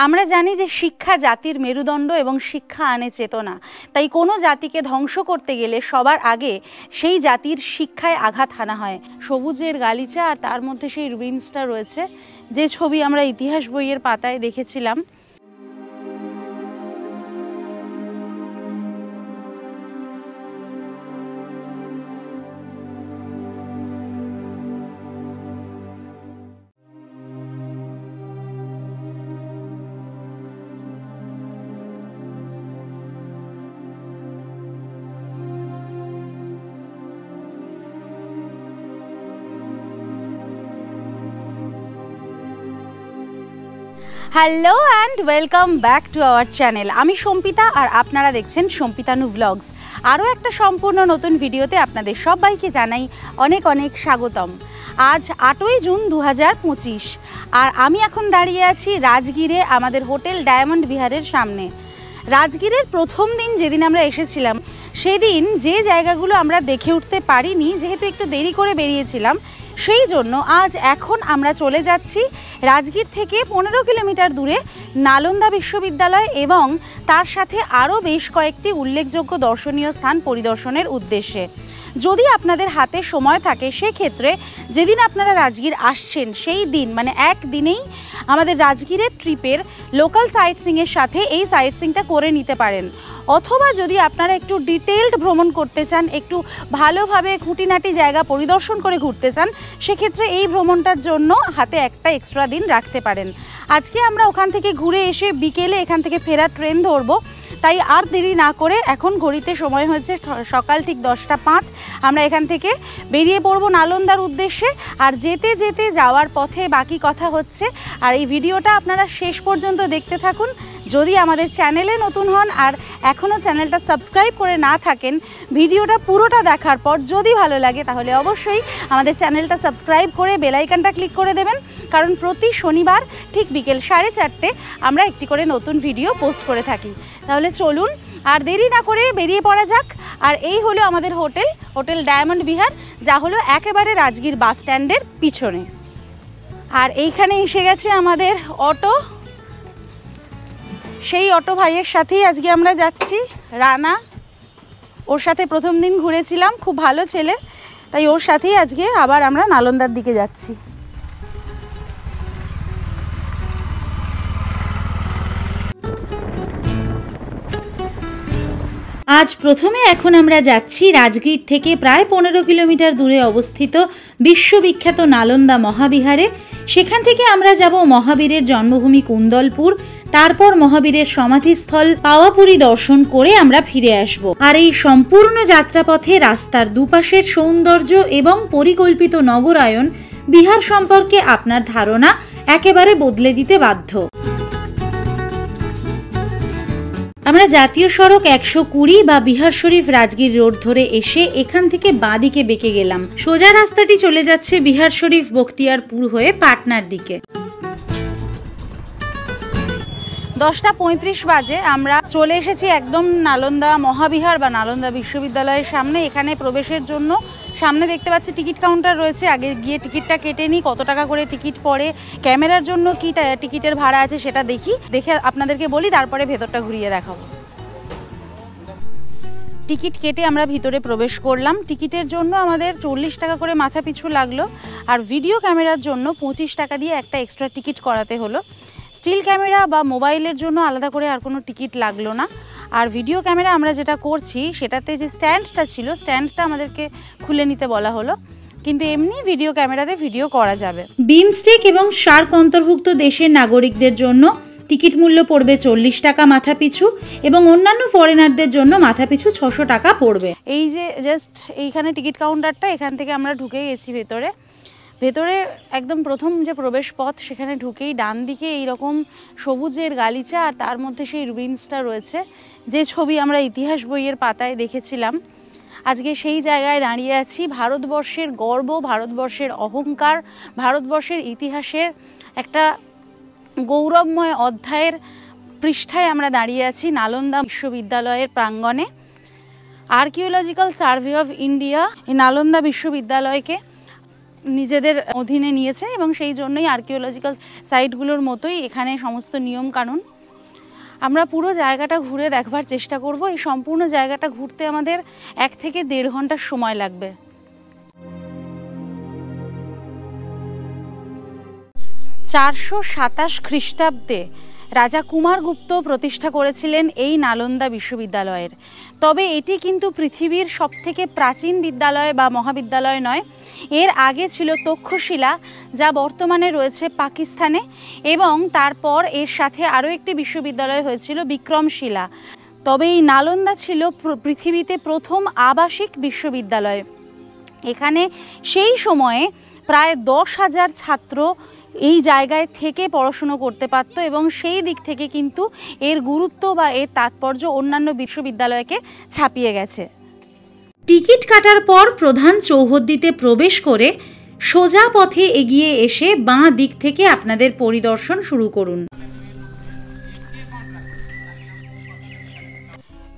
আমরা জানি যে শিক্ষা জাতির মেরুদণ্ড এবং শিক্ষা আনে চেতনা। তাই কোনো জাতিকে ধ্বংস করতে গেলে সবার আগে সেই জাতির শিক্ষায় আঘাত হানা হয়। সবুজের গালিচা আর তার মধ্যে সেই রুইন্সটা রয়েছে, যে ছবি আমরা ইতিহাস বইয়ের পাতায় দেখেছিলাম। Hello and welcome back to our channel. আমি সম্পিতা আর আপনারা দেখছেন সম্পিতানু ব্লগস। আরও একটা সম্পূর্ণ নতুন ভিডিওতে আপনাদের সবাইকে জানাই অনেক অনেক স্বাগতম। আজ 8ই জুন 2025 আর আমি এখন দাঁড়িয়ে আছি রাজগীরে আমাদের হোটেল ডায়মন্ড বিহারের সামনে। রাজগীরের প্রথম দিন যেদিন আমরা এসেছিলাম সেদিন যে জায়গাগুলো আমরা দেখে উঠতে পারিনি, যেহেতু একটু দেরি করে বেরিয়েছিলাম, সেই জন্য আজ এখন আমরা চলে যাচ্ছি রাজগীর থেকে 15 কিলোমিটার দূরে নালন্দা বিশ্ববিদ্যালয় এবং তার সাথে আরও বেশ কয়েকটি উল্লেখযোগ্য দর্শনীয় স্থান পরিদর্শনের উদ্দেশ্যে। যদি আপনাদের হাতে সময় থাকে সেক্ষেত্রে যেদিন আপনারা রাজগীর আসছেন সেই দিন মানে একদিনেই আমাদের রাজগীরের ট্রিপের লোকাল সাইট সিংয়ের সাথে এই সাইট সিংটা করে নিতে পারেন। অথবা যদি আপনারা একটু ডিটেলড ভ্রমণ করতে চান, একটু ভালোভাবে খুঁটিনাটি জায়গা পরিদর্শন করে ঘুরতে চান, সেক্ষেত্রে এই ভ্রমণটার জন্য হাতে একটা এক্সট্রা দিন রাখতে পারেন। আজকে আমরা ওখান থেকে ঘুরে এসে বিকেলে এখান থেকে ফেরার ট্রেন ধরবো, তাই আর দেরি না করে এখন ঘড়িতে সময় হয়েছে সকাল ঠিক 10টা 5। আমরা এখান থেকে বেরিয়ে পড়বো নালন্দার উদ্দেশ্যে। আর যেতে যেতে যাওয়ার পথে বাকি কথা হচ্ছে। আর এই ভিডিওটা আপনারা শেষ পর্যন্ত দেখতে থাকুন। যদি আমাদের চ্যানেলে নতুন হন আর এখনও চ্যানেলটা সাবস্ক্রাইব করে না থাকেন, ভিডিওটা পুরোটা দেখার পর যদি ভালো লাগে তাহলে অবশ্যই আমাদের চ্যানেলটা সাবস্ক্রাইব করে বেল আইকনটা ক্লিক করে দেবেন, কারণ প্রতি শনিবার ঠিক বিকেল 4:30 আমরা একটি করে নতুন ভিডিও পোস্ট করে থাকি। তাহলে চলুন আর দেরি না করে বেরিয়ে পড়া যাক। আর এই হলো আমাদের হোটেল ডায়মন্ড বিহার, যা হলো একেবারে রাজগীর বাস স্ট্যান্ডের পিছনে। আর এইখানে এসে গেছে আমাদের অটো। সেই অটো ভাইয়ের সাথেই আজকে আমরা যাচ্ছি। রানা, ওর সাথে প্রথম দিন ঘুরেছিলাম, খুব ভালো ছেলে, তাই ওর সাথেই আজকে আবার আমরা নালন্দার দিকে যাচ্ছি। আজ প্রথমে এখন আমরা যাচ্ছি রাজগীর থেকে প্রায় 15 কিলোমিটার দূরে অবস্থিত বিশ্ববিখ্যাত নালন্দা মহাবিহারে। সেখান থেকে আমরা যাব মহাবীরের জন্মভূমি কুন্দলপুর, তারপর মহাবীরের সমাধিস্থল পাওয়াপুরী দর্শন করে আমরা ফিরে আসব। আর এই সম্পূর্ণ যাত্রাপথে রাস্তার দুপাশের সৌন্দর্য এবং পরিকল্পিত নগরায়ন বিহার সম্পর্কে আপনার ধারণা একেবারে বদলে দিতে বাধ্য। আমরা জাতীয় সড়ক 120 বা বিহার শরীফ রাজগীর রোড ধরে এসে এখান থেকে বাঁদিকে বেঁকে গেলাম। সোজা রাস্তাটি চলে যাচ্ছে বিহার শরীফ বখতিয়ারপুর হয়ে পাটনার দিকে। 10টা 35 বাজে আমরা চলে এসেছি একদম নালন্দা মহাবিহার বা নালন্দা বিশ্ববিদ্যালয়ের সামনে। এখানে প্রবেশের জন্য সামনে দেখতে পাচ্ছি টিকিট কাউন্টার রয়েছে। আগে গিয়ে টিকিটটা কেটে নিই, কত টাকা করে টিকিট পড়ে, ক্যামেরার জন্য কি টিকিটের ভাড়া আছে সেটা দেখে আপনাদেরকে বলি, তারপরে ভেতরটা ঘুরিয়ে দেখাবো। টিকিট কেটে আমরা ভিতরে প্রবেশ করলাম। টিকিটের জন্য আমাদের 40 টাকা করে মাথা পিছু লাগলো, আর ভিডিও ক্যামেরার জন্য 25 টাকা দিয়ে একটা এক্সট্রা টিকিট করাতে হলো। স্টিল ক্যামেরা বা মোবাইলের জন্য আলাদা করে আর কোনো টিকিট লাগলো না। আর ভিডিও ক্যামেরা আমরা যেটা করছি সেটাতে যে স্ট্যান্ডটা ছিল, স্ট্যান্ডটা আমাদেরকে খুলে নিতে বলা হলো, কিন্তু এমনি ভিডিও ক্যামেরাতে ভিডিও করা যাবে। বিমস্টেক এবং সার্ক অন্তর্ভুক্ত দেশের নাগরিকদের জন্য টিকিট মূল্য পড়বে 40 টাকা মাথা পিছু এবং অন্যান্য ফরেনারদের জন্য মাথা পিছু 600 টাকা পড়বে। এই যে জাস্ট এইখানে টিকিট কাউন্টারটা, এখান থেকে আমরা ঢুকে গেছি ভেতরে। একদম প্রথম যে প্রবেশ পথ, সেখানে ঢুকেই ডান দিকে এইরকম সবুজের গালিচা আর তার মধ্যে সেই রুইন্সটা রয়েছে, যে ছবি আমরা ইতিহাস বইয়ের পাতায় দেখেছিলাম। আজকে সেই জায়গায় দাঁড়িয়ে আছি। ভারতবর্ষের গর্ব, ভারতবর্ষের অহংকার, ভারতবর্ষের ইতিহাসের একটা গৌরবময় অধ্যায়ের পৃষ্ঠায় আমরা দাঁড়িয়ে আছি নালন্দা বিশ্ববিদ্যালয়ের প্রাঙ্গণে। আর্কিওলজিক্যাল সার্ভে অফ ইন্ডিয়া এই নালন্দা বিশ্ববিদ্যালয়কে নিজেদের অধীনে নিয়েছে এবং সেই জন্যই আর্কিওলজিক্যাল সাইটগুলোর মতোই এখানে সমস্ত নিয়ম কানুন। আমরা পুরো জায়গাটা ঘুরে দেখবার চেষ্টা করব। এই সম্পূর্ণ জায়গাটা ঘুরতে আমাদের 1 থেকে 1.5 ঘন্টার সময় লাগবে। 427 খ্রিস্টাব্দে রাজা কুমারগুপ্ত প্রতিষ্ঠা করেছিলেন এই নালন্দা বিশ্ববিদ্যালয়ের। তবে এটি কিন্তু পৃথিবীর সবথেকে প্রাচীন বিদ্যালয় বা মহাবিদ্যালয় নয়। এর আগে ছিল তক্ষশিলা, যা বর্তমানে রয়েছে পাকিস্তানে, এবং তারপর এর সাথে আরও একটি বিশ্ববিদ্যালয় হয়েছিল বিক্রমশিলা। তবে এই নালন্দা ছিল পৃথিবীতে প্রথম আবাসিক বিশ্ববিদ্যালয়। এখানে সেই সময়ে প্রায় 10,000 ছাত্র এই জায়গায় থেকে পড়াশুনো করতে পারত এবং সেই দিক থেকে কিন্তু এর গুরুত্ব বা এর তাৎপর্য অন্যান্য বিশ্ববিদ্যালয়কে ছাপিয়ে গেছে। টিকিট কাটার পর প্রধান চৌহদ্দিতে প্রবেশ করে সোজা পথে এগিয়ে এসে বাঁ দিক থেকে আপনাদের পরিদর্শন শুরু করুন।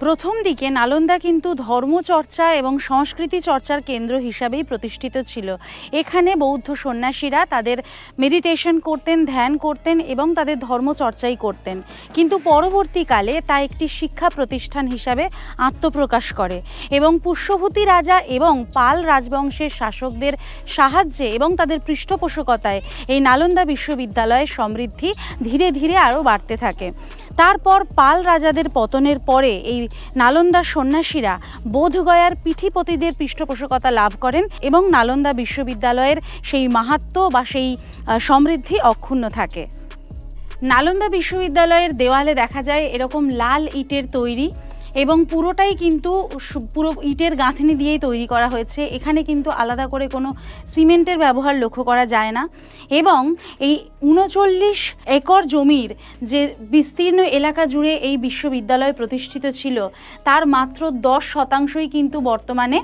প্রথম দিকে নালন্দা কিন্তু ধর্মচর্চা এবং সংস্কৃতি চর্চার কেন্দ্র হিসাবেই প্রতিষ্ঠিত ছিল। এখানে বৌদ্ধ সন্ন্যাসীরা তাদের মেডিটেশন করতেন, ধ্যান করতেন এবং তাদের ধর্মচর্চাই করতেন। কিন্তু পরবর্তীকালে তা একটি শিক্ষা প্রতিষ্ঠান হিসাবে আত্মপ্রকাশ করে এবং পুষ্যভূতি রাজা এবং পাল রাজবংশের শাসকদের সাহায্যে এবং তাদের পৃষ্ঠপোষকতায় এই নালন্দা বিশ্ববিদ্যালয়ের সমৃদ্ধি ধীরে ধীরে আরও বাড়তে থাকে। তারপর পাল রাজাদের পতনের পরে এই নালন্দার সন্ন্যাসীরা বোধগয়ার পীঠিপতিদের পৃষ্ঠপোষকতা লাভ করেন এবং নালন্দা বিশ্ববিদ্যালয়ের সেই মাহাত্ম্য বা সেই সমৃদ্ধি অক্ষুণ্ণ থাকে। নালন্দা বিশ্ববিদ্যালয়ের দেওয়ালে দেখা যায় এরকম লাল ইটের তৈরি এবং পুরোটাই কিন্তু পুরো ইটের গাঁথনি দিয়েই তৈরি করা হয়েছে। এখানে কিন্তু আলাদা করে কোনো সিমেন্টের ব্যবহার লক্ষ্য করা যায় না এবং এই 39 একর জমির যে বিস্তীর্ণ এলাকা জুড়ে এই বিশ্ববিদ্যালয় প্রতিষ্ঠিত ছিল তার মাত্র 10% কিন্তু বর্তমানে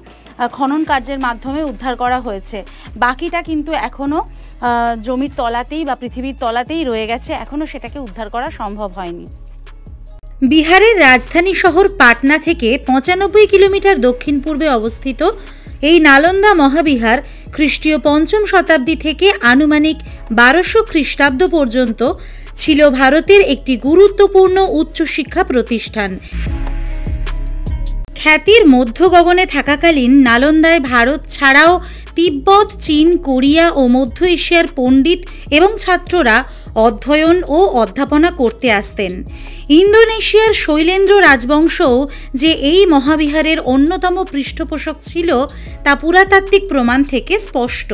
খনন কার্যের মাধ্যমে উদ্ধার করা হয়েছে। বাকিটা কিন্তু এখনও জমির তলাতেই বা পৃথিবীর তলাতেই রয়ে গেছে, এখনও সেটাকে উদ্ধার করা সম্ভব হয়নি। বিহারের রাজধানী শহর পাটনা থেকে 95 কিলোমিটার দক্ষিণ পূর্বে অবস্থিত এই নালন্দা মহাবিহার খ্রিস্টীয় 5ম শতাব্দী থেকে আনুমানিক 1200 খ্রিস্টাব্দ পর্যন্ত ছিল ভারতের একটি গুরুত্বপূর্ণ উচ্চশিক্ষা প্রতিষ্ঠান। খ্যাতির মধ্য গগনে থাকাকালীন নালন্দায় ভারত ছাড়াও তিব্বত, চীন, কোরিয়া ও মধ্য এশিয়ার পণ্ডিত এবং ছাত্ররা অধ্যয়ন ও অধ্যাপনা করতে আসতেন। ইন্দোনেশিয়ার শৈলেন্দ্র রাজবংশও যে এই মহাবিহারের অন্যতম পৃষ্ঠপোষক ছিল তা পুরাতাত্ত্বিক প্রমাণ থেকে স্পষ্ট।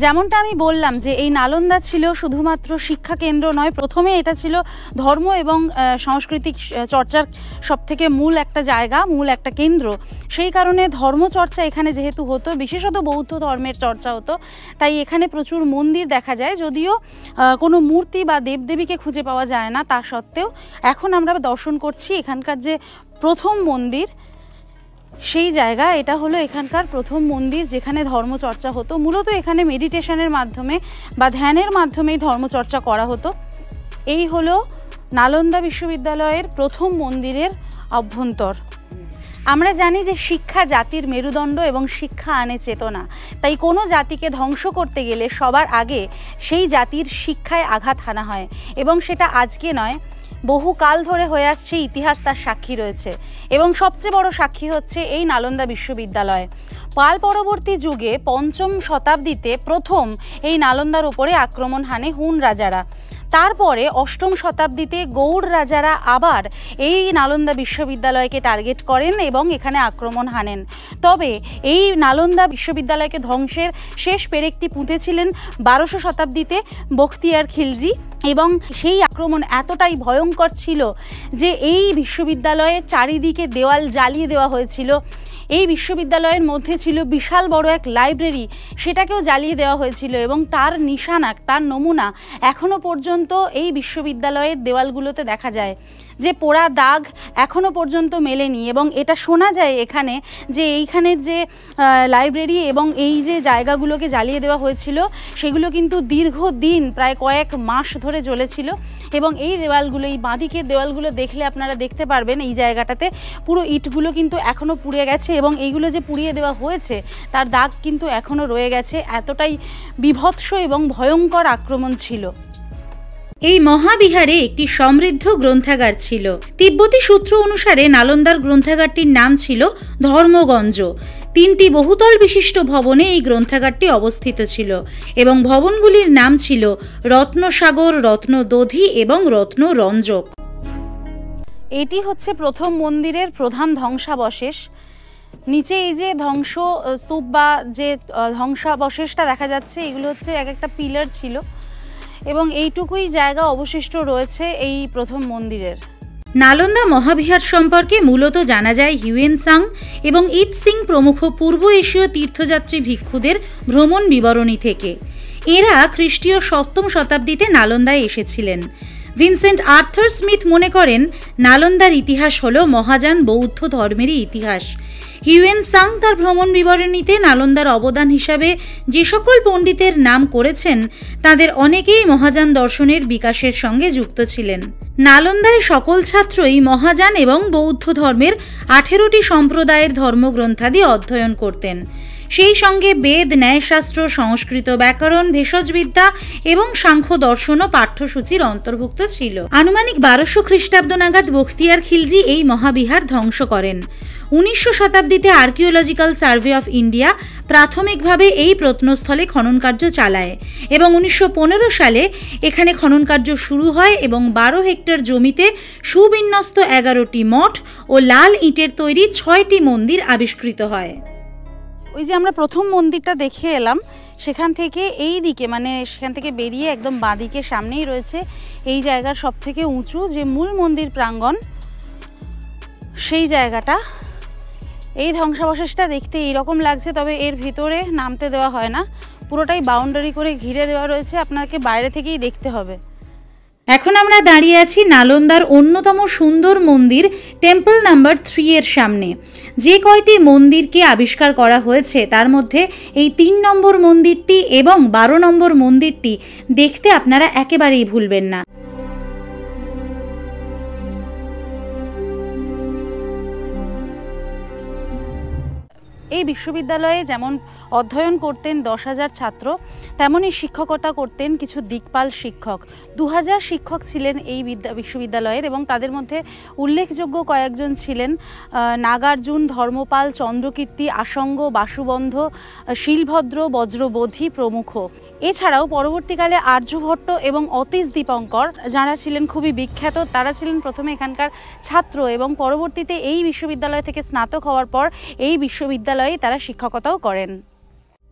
যেমনটা আমি বললাম যে এই নালন্দা ছিল শুধুমাত্র শিক্ষা কেন্দ্র নয়, প্রথমে এটা ছিল ধর্ম এবং সাংস্কৃতিক চর্চার সবথেকে মূল একটা জায়গা, মূল একটা কেন্দ্র। সেই কারণে ধর্মচর্চা এখানে যেহেতু হতো, বিশেষত বৌদ্ধ ধর্মের চর্চা হতো, তাই এখানে প্রচুর মন্দির দেখা যায়। যদিও কোনো মূর্তি বা দেবদেবীকে খুঁজে পাওয়া যায় না, তা সত্ত্বেও এখন আমরা দর্শন করছি এখানকার যে প্রথম মন্দির, সেই জায়গা এটা হলো এখানকার প্রথম মন্দির যেখানে ধর্মচর্চা হতো। মূলত এখানে মেডিটেশনের মাধ্যমে বা ধ্যানের মাধ্যমেই ধর্মচর্চা করা হতো। এই হলো নালন্দা বিশ্ববিদ্যালয়ের প্রথম মন্দিরের অভ্যন্তর। আমরা জানি যে শিক্ষা জাতির মেরুদণ্ড এবং শিক্ষা আনে চেতনা। তাই কোনো জাতিকে ধ্বংস করতে গেলে সবার আগে সেই জাতির শিক্ষায় আঘাত হানা হয় এবং সেটা আজকে নয়, বহু কাল ধরে হয়ে আসছে। ইতিহাস তার সাক্ষী রয়েছে এবং সবচেয়ে বড় সাক্ষী হচ্ছে এই নালন্দা বিশ্ববিদ্যালয়। পাল পরবর্তী যুগে 5ম শতাব্দীতে প্রথম এই নালন্দার উপরে আক্রমণ হানে হুন রাজারা। তারপরে 8ম শতাব্দীতে গৌড় রাজারা আবার এই নালন্দা বিশ্ববিদ্যালয়কে টার্গেট করেন এবং এখানে আক্রমণ হানেন। তবে এই নালন্দা বিশ্ববিদ্যালয়কে ধ্বংসের শেষ পেরেকটি পুঁতেছিলেন 1200 শতাব্দীতে বখতিয়ার খিলজি এবং সেই আক্রমণ এতটাই ভয়ঙ্কর ছিল যে এই বিশ্ববিদ্যালয়ের চারিদিকে দেওয়াল জ্বালিয়ে দেওয়া হয়েছিল। এই বিশ্ববিদ্যালয়ের মধ্যে ছিল বিশাল বড় এক লাইব্রেরি, সেটাকেও জ্বালিয়ে দেওয়া হয়েছিল এবং তার নিশানা, তার নমুনা এখনও পর্যন্ত এই বিশ্ববিদ্যালয়ের দেওয়ালগুলোতে দেখা যায়। যে পোড়া দাগ এখনও পর্যন্ত মেলেনি। এবং এটা শোনা যায় এখানে যে এইখানের যে লাইব্রেরি এবং এই যে জায়গাগুলোকে জ্বালিয়ে দেওয়া হয়েছিল সেগুলো কিন্তু দীর্ঘদিন প্রায় কয়েক মাস ধরে জ্বলেছিল। এবং এই দেওয়ালগুলো, এই বাঁদিকের দেওয়ালগুলো দেখলে আপনারা দেখতে পারবেন এই জায়গাটাতে পুরো ইটগুলো কিন্তু এখনও পুড়ে গেছে এবং এইগুলো যে পুড়িয়ে দেওয়া হয়েছে তার দাগ কিন্তু এখনও রয়ে গেছে। এতটাই বীভৎস এবং ভয়ঙ্কর আক্রমণ ছিল। এই মহাবিহারে একটি সমৃদ্ধ গ্রন্থাগার ছিল। তিব্বতী সূত্র অনুসারে নালন্দার গ্রন্থাগারটির নাম ছিল ধর্মগঞ্জ। 3টি বহুতল বিশিষ্ট ভবনে এই গ্রন্থাগারটি অবস্থিত ছিল এবং ভবনগুলির নাম ছিল রত্নসাগর, রত্নদধি এবং রত্নরঞ্জক। এটি হচ্ছে প্রথম মন্দিরের প্রধান ধ্বংসাবশেষ। নিচে এই যে ধ্বংস স্তূপ বা যে ধ্বংসাবশেষটা দেখা যাচ্ছে এগুলো হচ্ছে এক একটা পিলার ছিল এবং এইটুকুই জায়গা অবশিষ্ট রয়েছে এই প্রথম মন্দিরের। নালন্দা মহাবিহার সম্পর্কে মূলত জানা যায় হিউয়েন-সাং এবং ইৎসিং প্রমুখ পূর্ব এশীয় তীর্থযাত্রী ভিক্ষুদের ভ্রমণ বিবরণী থেকে। এরা খ্রিস্টীয় 7ম শতাব্দীতে নালন্দায় এসেছিলেন। ভিনসেন্ট আর্থার স্মিথ মনে করেন নালন্দার ইতিহাস হল মহাযান বৌদ্ধ ধর্মেরই ইতিহাস। হিউয়েন-সাং তার ভ্রমণ বিবরণীতে নালন্দার অবদান হিসাবে যে সকল পণ্ডিতের নাম করেছেন তাদের অনেকেই মহাযান দর্শনের বিকাশের সঙ্গে যুক্ত ছিলেন। নালন্দায় সকল ছাত্রই মহাযান এবং বৌদ্ধ ধর্মের 18টি সম্প্রদায়ের ধর্মগ্রন্থাদি অধ্যয়ন করতেন। সেই সঙ্গে বেদ, ন্যায়শাস্ত্র, সংস্কৃত ব্যাকরণ, ভেষজবিদ্যা এবং সাংখ্য দর্শনও পাঠ্যসূচির অন্তর্ভুক্ত ছিল। আনুমানিক 1200 খ্রিস্টাব্দ নাগাদ বখতিয়ার খিলজি এই মহাবিহার ধ্বংস করেন। 1900 শতাব্দীতে আর্কিওলজিক্যাল সার্ভে অফ ইন্ডিয়া প্রাথমিকভাবে এই প্রত্নস্থলে খনন কার্য চালায় এবং 1915 সালে এখানে খনন কার্য শুরু হয় এবং 12 হেক্টর জমিতে সুবিন্যস্ত 11টি মঠ ও লাল ইটের তৈরি 6টি মন্দির আবিষ্কৃত হয়। ওই যে আমরা প্রথম মন্দিরটা দেখে এলাম সেখান থেকে এই দিকে, মানে সেখান থেকে বেরিয়ে একদম বাঁদিকে সামনেই রয়েছে এই জায়গার সবথেকে উঁচু যে মূল মন্দির প্রাঙ্গণ, সেই জায়গাটা। এই ধ্বংসাবশেষটা দেখতে এইরকম লাগছে, তবে এর ভিতরে নামতে দেওয়া হয় না, পুরোটাই বাউন্ডারি করে ঘিরে দেওয়া রয়েছে, আপনাকে বাইরে থেকেই দেখতে হবে। এখন আমরা দাঁড়িয়ে আছি নালন্দার অন্যতম সুন্দর মন্দির টেম্পল নাম্বার 3 এর সামনে। যে কয়টি মন্দিরকে আবিষ্কার করা হয়েছে তার মধ্যে এই 3 নম্বর মন্দিরটি এবং 12 নম্বর মন্দিরটি দেখতে আপনারা একেবারেই ভুলবেন না। এই বিশ্ববিদ্যালয়ে যেমন অধ্যয়ন করতেন 10,000 ছাত্র, তেমনই শিক্ষকতা করতেন কিছু দিকপাল শিক্ষক। 2000 শিক্ষক ছিলেন এই বিশ্ববিদ্যালয়ের এবং তাদের মধ্যে উল্লেখযোগ্য কয়েকজন ছিলেন নাগার্জুন, ধর্মপাল, চন্দ্রকীর্তি, আসঙ্গ, বাসুবন্ধ, শিলভদ্র, বজ্রবোধি প্রমুখ। এছাড়াও পরবর্তীকালে আর্যভট্ট এবং অতীশ দীপঙ্কর, যারা ছিলেন খুবই বিখ্যাত, তারা ছিলেন প্রথমে এখানকার ছাত্র এবং পরবর্তীতে এই বিশ্ববিদ্যালয় থেকে স্নাতক হওয়ার পর এই বিশ্ববিদ্যালয়ে তারা শিক্ষকতাও করেন।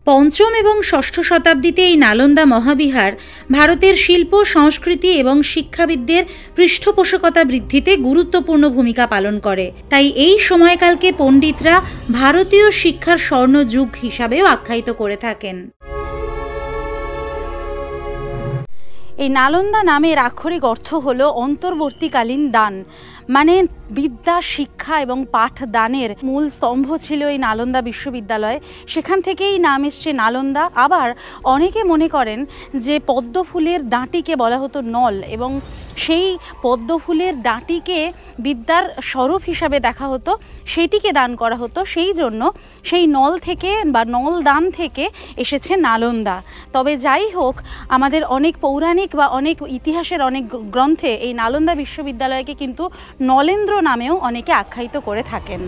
5ম এবং 6ষ্ঠ শতাব্দীতে এই নালন্দা মহাবিহার ভারতের শিল্প, সংস্কৃতি এবং শিক্ষাবিদদের পৃষ্ঠপোষকতা বৃদ্ধিতে গুরুত্বপূর্ণ ভূমিকা পালন করে। তাই এই সময়কালকে পণ্ডিতরা ভারতীয় শিক্ষার স্বর্ণ যুগ হিসাবেও আখ্যায়িত করে থাকেন। এই নালন্দা নামের আক্ষরিক অর্থ হলো অন্তর্বর্তীকালীন দান, মানে বিদ্যা, শিক্ষা এবং পাঠদানের মূল স্তম্ভ ছিল এই নালন্দা বিশ্ববিদ্যালয়। সেখান থেকেই নাম এসছে নালন্দা। আবার অনেকে মনে করেন যে পদ্ম ফুলের ডাঁটিকে বলা হতো নল এবং সেই পদ্ম ফুলের ডাঁটিকে বিদ্যার স্বরূপ হিসাবে দেখা হতো, সেইটিকে দান করা হতো, সেই জন্য সেই নল থেকে বা নল দান থেকে এসেছে নালন্দা। তবে যাই হোক, আমাদের অনেক পৌরাণিক বা অনেক ইতিহাসের অনেক গ্রন্থে এই নালন্দা বিশ্ববিদ্যালয়কে কিন্তু নলেন্দ্র নামেও অনেকে আখ্যায়িত করে থাকেন।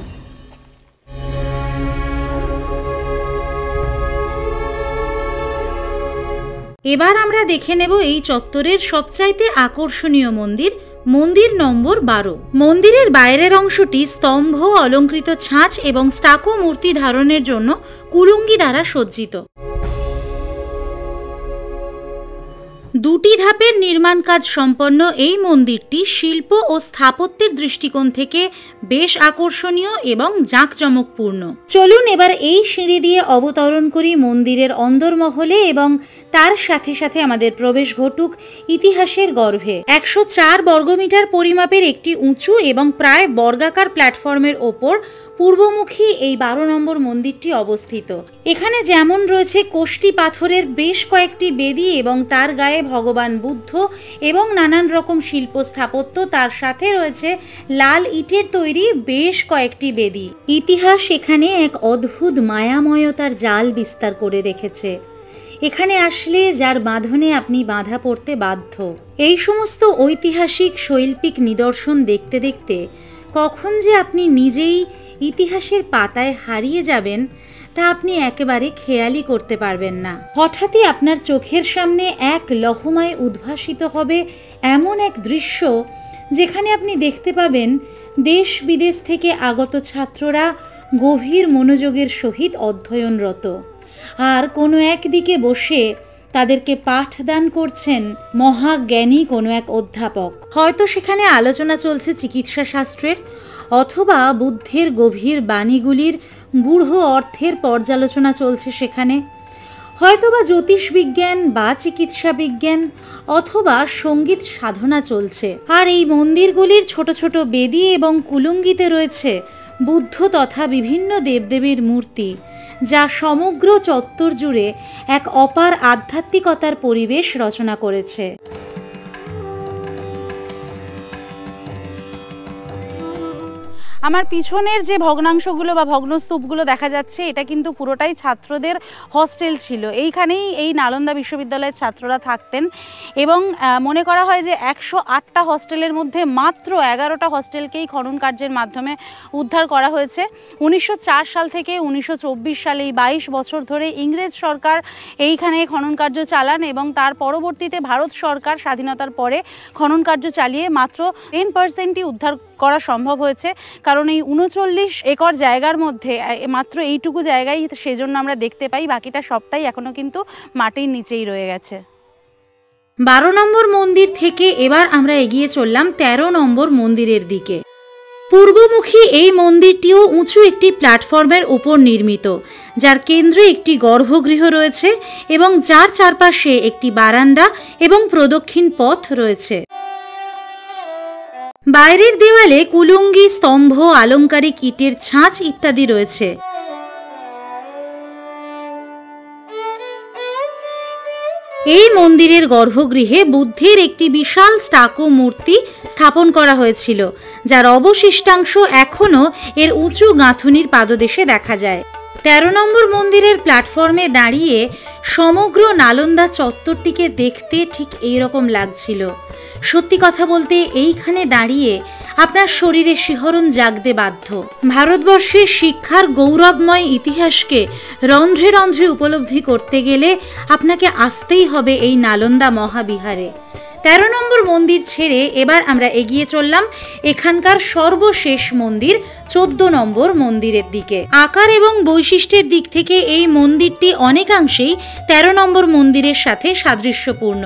এবার আমরা দেখে নেব এই চত্বরের সবচাইতে আকর্ষণীয় মন্দির, মন্দির নম্বর 12। মন্দিরের বাইরের অংশটি স্তম্ভ, অলঙ্কৃত ছাঁচ এবং স্টাকো মূর্তি ধারণের জন্য কুলুঙ্গি দ্বারা সজ্জিত। দুটি ধাপের নির্মাণ কাজ সম্পন্ন এই মন্দিরটি শিল্প ও স্থাপত্যের দৃষ্টিকোণ থেকে বেশ আকর্ষণীয় এবং জাঁকজমকপূর্ণ। চলুন এবার এই সিঁড়ি দিয়ে অবতরণ করি মন্দিরের অন্দরমহলে এবং তার সাথে সাথে আমাদের প্রবেশ ঘটুক ইতিহাসের গর্ভে। 104 বর্গমিটার পরিমাপের একটি উঁচু এবং প্রায় বর্গাকার প্ল্যাটফর্মের ওপর পূর্বমুখী এই 12 নম্বর মন্দিরটি অবস্থিত। এখানে যেমন রয়েছে কোষ্টি পাথরের বেশ কয়েকটি বেদি এবং তার গায়ে ভগবান বুদ্ধ এবং নানান রকম শিল্প স্থাপত্য, তার সাথে রয়েছে লাল ইটের তৈরি বেশ কয়েকটি বেদি। ইতিহাস এখানে এক অদ্ভুত মায়াময়তার জাল বিস্তার করে রেখেছে। এখানে আসলে যার বাঁধনে আপনি বাঁধা পড়তে বাধ্য। এই সমস্ত ঐতিহাসিক শৈল্পিক নিদর্শন দেখতে দেখতে কখন যে আপনি নিজেই ইতিহাসের পাতায় হারিয়ে যাবেন তা আপনি একেবারে খেয়ালই করতে পারবেন না। হঠাৎই আপনার চোখের সামনে এক লহমায় উদ্ভাসিত হবে এমন এক দৃশ্য যেখানে আপনি দেখতে পাবেন দেশ বিদেশ থেকে আগত ছাত্ররা গভীর মনোযোগের সহিত অধ্যয়নরত, আর কোনো একদিকে বসে তাদেরকে পাঠদান করছেন মহাজ্ঞানী কোনো এক অধ্যাপক। হয়তো সেখানে আলোচনা চলছে চিকিৎসা শাস্ত্রের, অথবা বুদ্ধের গভীর বাণীগুলির গূঢ় অর্থের পর্যালোচনা চলছে সেখানে, হয়তোবা জ্যোতিষবিজ্ঞান বা চিকিৎসা বিজ্ঞান অথবা সঙ্গীত সাধনা চলছে। আর এই মন্দিরগুলির ছোট ছোট বেদি এবং কুলুঙ্গিতে রয়েছে বুদ্ধ তথা বিভিন্ন দেবদেবীর মূর্তি, যা সমগ্র চত্বর জুড়ে এক অপার আধ্যাত্মিকতার পরিবেশ রচনা করেছে। আমার পিছনের যে ভগ্নাংশগুলো বা ভগ্নস্তূপগুলো দেখা যাচ্ছে, এটা কিন্তু পুরোটাই ছাত্রদের হস্টেল ছিল। এইখানেই এই নালন্দা বিশ্ববিদ্যালয়ের ছাত্ররা থাকতেন এবং মনে করা হয় যে 108টা হস্টেলের মধ্যে মাত্র 11টা হস্টেলকেই খনন কার্যের মাধ্যমে উদ্ধার করা হয়েছে। 1904 সাল থেকে 1924 সালে এই 22 বছর ধরে ইংরেজ সরকার এইখানে খনন কার্য চালান এবং তার পরবর্তীতে ভারত সরকার স্বাধীনতার পরে খনন কার্য চালিয়ে মাত্র 10%ই উদ্ধার করা সম্ভব হয়েছে। কারণ এই 39 একর জায়গার মধ্যে মাত্র এইটুকু জায়গায় সেজন্য আমরা দেখতে পাই, বাকিটা সবটাই এখনো কিন্তু মাটির নিচেই রয়ে গেছে। 12 নম্বর মন্দির থেকে এবার আমরা এগিয়ে চললাম 13 নম্বর মন্দিরের দিকে। পূর্বমুখী এই মন্দিরটিও উঁচু একটি প্ল্যাটফর্মের উপর নির্মিত, যার কেন্দ্রে একটি গর্ভগৃহ রয়েছে এবং যার চারপাশে একটি বারান্দা এবং প্রদক্ষিণ পথ রয়েছে। বাইরের দেওয়ালে কুলুঙ্গি, স্তম্ভ, আলংকারিক ইটের ছাঁচ ইত্যাদি রয়েছে। এই মন্দিরের গর্ভগৃহে বুদ্ধের একটি বিশাল স্টাকো মূর্তি স্থাপন করা হয়েছিল, যার অবশিষ্টাংশ এখনও এর উঁচু গাঁথুনির পাদদেশে দেখা যায়। 13 নম্বর মন্দিরের প্ল্যাটফর্মে দাঁড়িয়ে সমগ্র নালন্দা চত্বরটিকে দেখতে ঠিক এইরকম লাগছিল। সত্যি কথা বলতে এইখানে দাঁড়িয়ে আপনার শরীরে শিহরণ জাগতে বাধ্য। ভারতবর্ষের শিক্ষার গৌরবময় ইতিহাসকে রন্ধ্রে রন্ধ্রে উপলব্ধি করতে গেলে আপনাকে আসতেই হবে এই নালন্দা মহাবিহারে। 13 নম্বর মন্দির ছেড়ে এবার আমরা এগিয়ে চললাম এখানকার সর্বশেষ মন্দির 14 নম্বর মন্দিরের দিকে। আকার এবং বৈশিষ্ট্যের দিক থেকে এই মন্দিরটি অনেকাংশেই 13 নম্বর মন্দিরের সাথে সাদৃশ্যপূর্ণ।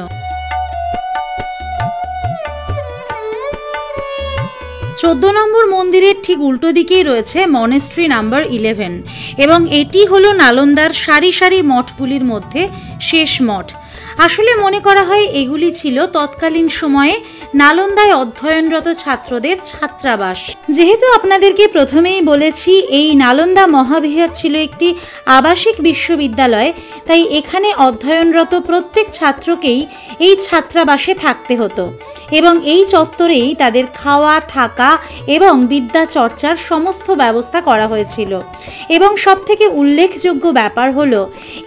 14 নম্বর মন্দিরের ঠিক উল্টো দিকেই রয়েছে মনেস্ট্রি নাম্বার 11 এবং এটি হলো নালন্দার সারি সারি মঠগুলির মধ্যে শেষ মঠ। আসলে মনে করা হয় এগুলি ছিল তৎকালীন সময়ে নালন্দায় অধ্যয়নরত ছাত্রদের ছাত্রাবাস। যেহেতু আপনাদেরকে প্রথমেই বলেছি এই নালন্দা মহাবিহার ছিল একটি আবাসিক বিশ্ববিদ্যালয়, তাই এখানে অধ্যয়নরত প্রত্যেক ছাত্রকেই এই ছাত্রাবাসে থাকতে হতো এবং এই চত্বরেই তাদের খাওয়া, থাকা এবং বিদ্যা চর্চার সমস্ত ব্যবস্থা করা হয়েছিল। এবং সবথেকে উল্লেখযোগ্য ব্যাপার হলো